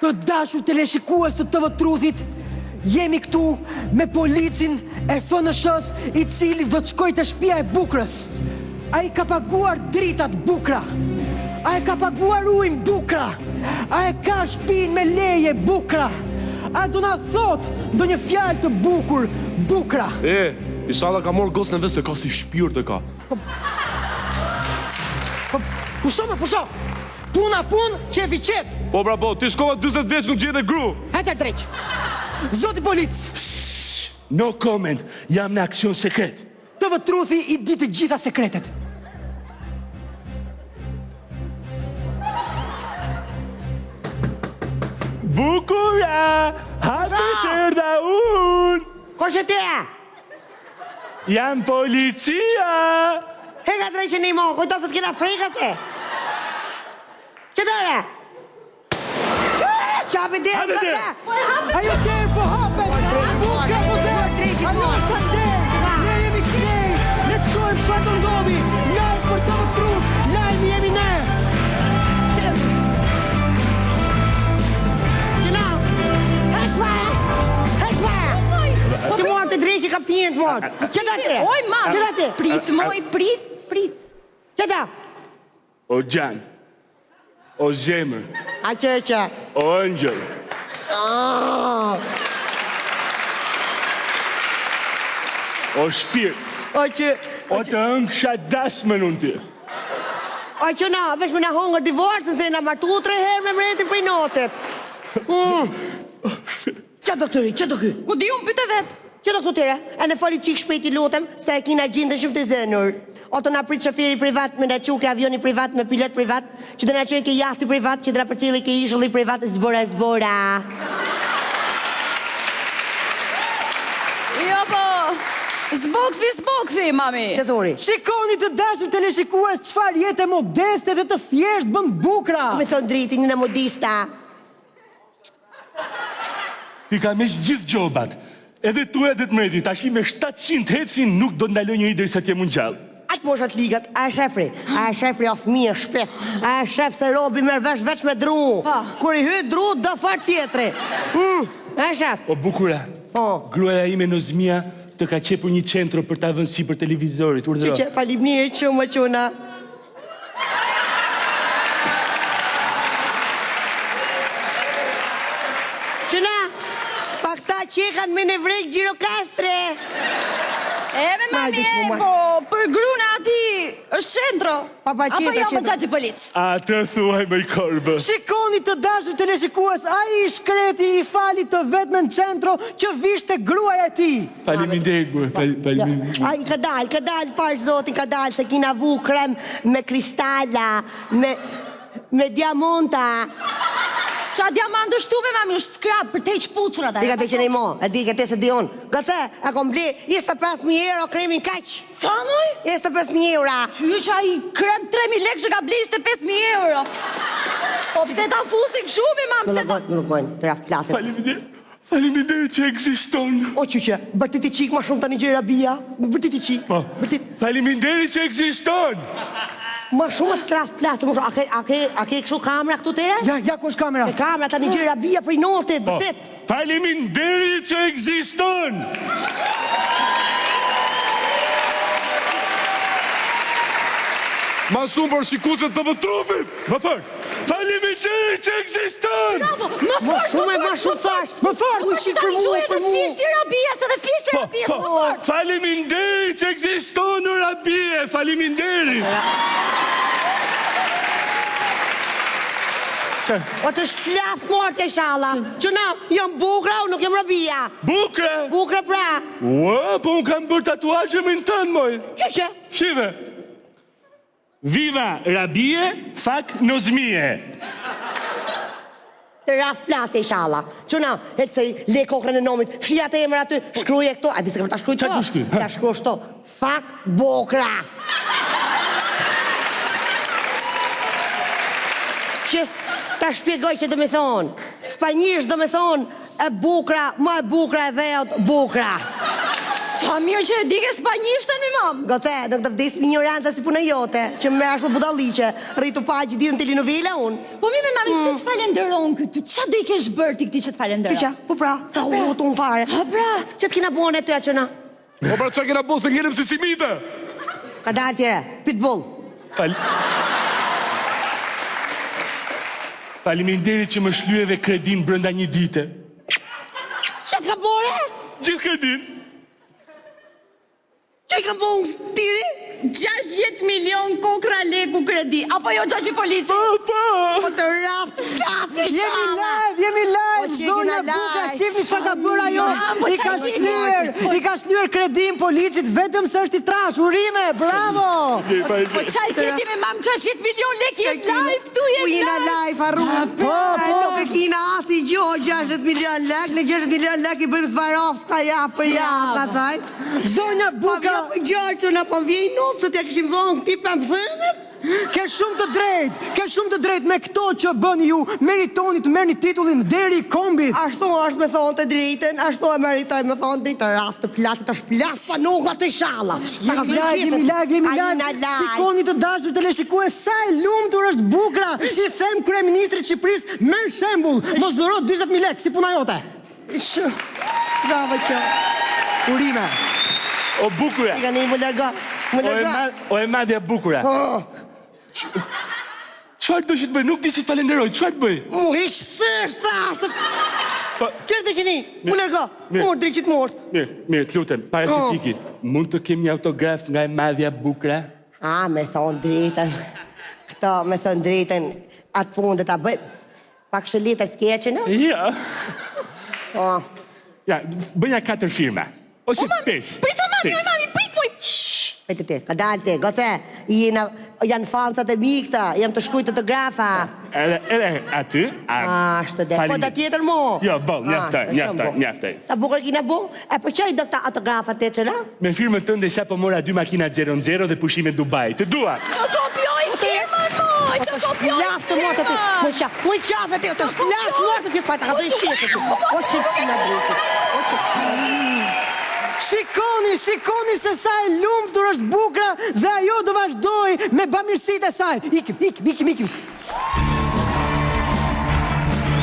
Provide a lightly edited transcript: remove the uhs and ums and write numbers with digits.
Të dashur teleshikues të TV Truthit, jemi këtu me policin e FNSH-s i cili do të shkojë te shtëpia e Bukrës. Ai ka paguar dritat bukra. Ai ka paguar ujin bukra. Ai ka shtëpinë me leje bukra. A do na thot ndonjë fjalë të bukur bukra? Inshallah ka marrë gosën vetë se ka si shpirt e ka. Pusho. Puna pun, qefi qef. Po bra po, ti shkova 40 vjeç nuk gjete gru. Hacer drejt. Zoti polic. No comment, jam në aksion sekret. TV Truthi i di të gjitha sekretet. Bukura, hapë shërda unë. Ko që te e? Jam policia. Heka drejt që një mo, kujto se t'kena frikës e. Që dore? Qapi dhe e këta. Ajo der po hapet. Bukra po der. Ajo është të der. Ne jemi këtej. Ne të shojmë çfarë do ndodhi. Lajm për TV Truth. Lajmi jemi ne. Të muar të drejtë që kaptinjën të muar. Që da të? Oj, ma! Që da të? Prit, moj, prit. Që da? O gjan, o zemër, A që. o ëngjël, o shpirt, O që. o të ëngësha dasmën unë ti. O që na, vesh me na hongër divorcën se na martu 3 herë me mretin për i notet. Që do këtëri, që do ky? Ku di unë pyte vetë? Që do këtëre? E në foli qik shpejt i lutem, se e kina gjindë shumë të zënur. O të na prit shoferi privat, me na quke avioni privat, me pilot privat, që të na qënë ke jahti privat, që të na për cili ke ishulli privat, zbora. Jo po, zbokthi, mami. Që thuri? Shikoni të dashur teleshikues çfarë jetë modeste dhe të thjesht bën bukra. Me thonë dritin në modista. Ti ka me gjithë gjobat, edhe tu edhe të mreti, tashi me 700 hecin nuk do ndaloj njëri derisa t'jem unë gjallë. Atë moshat ligat, a e shefri o fëmijë shpet, a e shef se robi merr veç me dru. Kur i hy dru, do far tjetri. A e shef? O bukura, gruaja ime në Zmia të ka qepur një centro për ta vënë sipër televizorit, urdhëro. Që falimnjeri që më quna. Quna, pa këta qekan me në vrejk Gjirokastre. Eme mami e, po, për gruna ati është qendro. Pa Apo jo më gjatë polic. A të thuaj me i korbë. Shikoni të dashur teleshikues, ai i shkreti i fali të vetmen centro që vishte gruaja e tij. Faleminderit, bue, faleminderit. A, i ka dal, farë zoti, ka dal, se kina vu krem me kristala, me diamonta. Qa diamantë shtuve, mami, është skrap për te i qpuqrat. Dika te që ne mo, e di ke te se di unë. Gëtë, e kom bli 25.000 euro kremin kaq. Sa moj? 25.000 euro. Qyqa i krem 3.000 lek që ka bli 25.000 euro. Po pse ta fusin shumë, mam, pse ta... Nuk gojnë, të raft plaset. Faleminderit që ekziston. O qyqe, bërtit i qik ma shumë të një gjera bia. Bërtit i qik. Po, faleminderit që ekziston. Ma shumë të raft plaset, a ke kështu kamera këtu tere? Ja, ku është kamera? E kamera të një gjera bia për i notit, bërtit. Faleminderit që ekziston. Ma shumë për shikuesit të TV Truthit. Më fort. Faleminderit që ekziston. Bravo, më fort, Ma shumë thash. Më fort, që ta një gjuhet dhe fisi rabijas, edhe fisi rabijas, më fort. Faleminderit që ekziston në rabije. Faleminderit. O të shplaf mort e shala. Që na, jam bukra, unë nuk jem rabia. Bukra. Bukra pra. Ua, po unë kam bërë tatuazhe me në tënë, moj. Qyqe? Shive. Viva rabije, fak në zmije. Të raft plase i shala. Që na, e të se le kokrën e nomit, fshia të emër aty, shkruje këto. A di se këmë ta shkruj Qa të shkruj? Ta shkruj shto. Fak bukra. Qës ta shpjegoj që do me thonë. Spanjisht do me thonë, e bukra, ma e bukra e dhejot, bukra. Ha mirë që e di ke spanjishtën mi mam. Gote, nuk të vdes me ignoranca si puna jote, që më merresh me budalliqe, rritu pa që ditën telenovela unë. Po mirë me mami, si të falenderon këtu? Qa do i kesh bërë ti këti që të falenderon? Ti qa? Po pra, sa u të unë fare. Ha pra. Që t'kina bone të që na? Po pra qa kena bo se ngelem si simite? Ka dalë tjere, pitbull. Faleminderit që më shlyeve kredin brenda një dite. Që t'ka bore? Gjithë kredin. Që i ka bone tiri? 60 milion kokra leku kredi. Apo jo qashi polici? Po të raftë klasi Jemi live, zonja Buka, shifni që ka bërë ajo. I ka shlyer kredin policit vetëm se është i trash, urime, bravo! Po qaj keti me mam 60 milion lek jetë live këtu jetë U jena live, arru. Nuk e kina asi gjohë 60 milion lek, në 60 milion lek i bëjmë Swarovska ja për ja, ta thaj. Zonja Buka, Gjërë që në po vjej nuk, se t'ja këshim dhonë ti për mëthënët. ke shumë të drejt me këto që bëni ju, meritoni të merrni titullin deri i kombit. Ashtu është me thonë të drejten, ashtu e meritoj me thonë dritë të raftë të platë, të shplasë pa nuk atë i shala. Jemi live. Sikoni të dashur të leshikues sa e lumtur është Bukra. I them kryeministrit Shqipërisë, merr shembull, mos dhuro 40.000 lekë si puna jote. Bravo që. Urime. O Bukura. I ka një më lërga. O e madhe Bukura. Çfarë do që të bëj? Nuk di si të falenderoj. Çfarë të bëj? Mu hiqë sështë thasë. Po, Qërë të që një? Më lërga. Mërë, drejqit mërë. mirë, të lutem, para se tiki. Mund të kem një autograf nga e madhja Bukura? Me thonë drejten. Këto, me thonë drejten. Atë fundë të bëj. Pak shëllit e skeqen, no? Ja. Po. Ja, bënja 4 firma. Ose 5. Prito mami, prit moj. Pejtë ti, ka dalë ti, gote. Janë fansat e mi këta, janë të shkujt autografa. Edhe aty. Ashtë dhe. Po da tjetër mo? Jo, bëll, njaftoj. Ta bukur kina bu? E për qaj do këta autografa të që na? Me firmën tënde sa po mora 2 makina 00 dhe pushime Dubai. Të dua. Të kopjoj firmën moj, të kopjoj Lasë të motë të ti, më qasë të të lasë motë të ti, fajta ka të i qetë të ti. O që të si në drejtë. Shikoni se sa e lumtur është Bukra dhe ajo do vazhdoj me bamirësitë e saj. Ikim.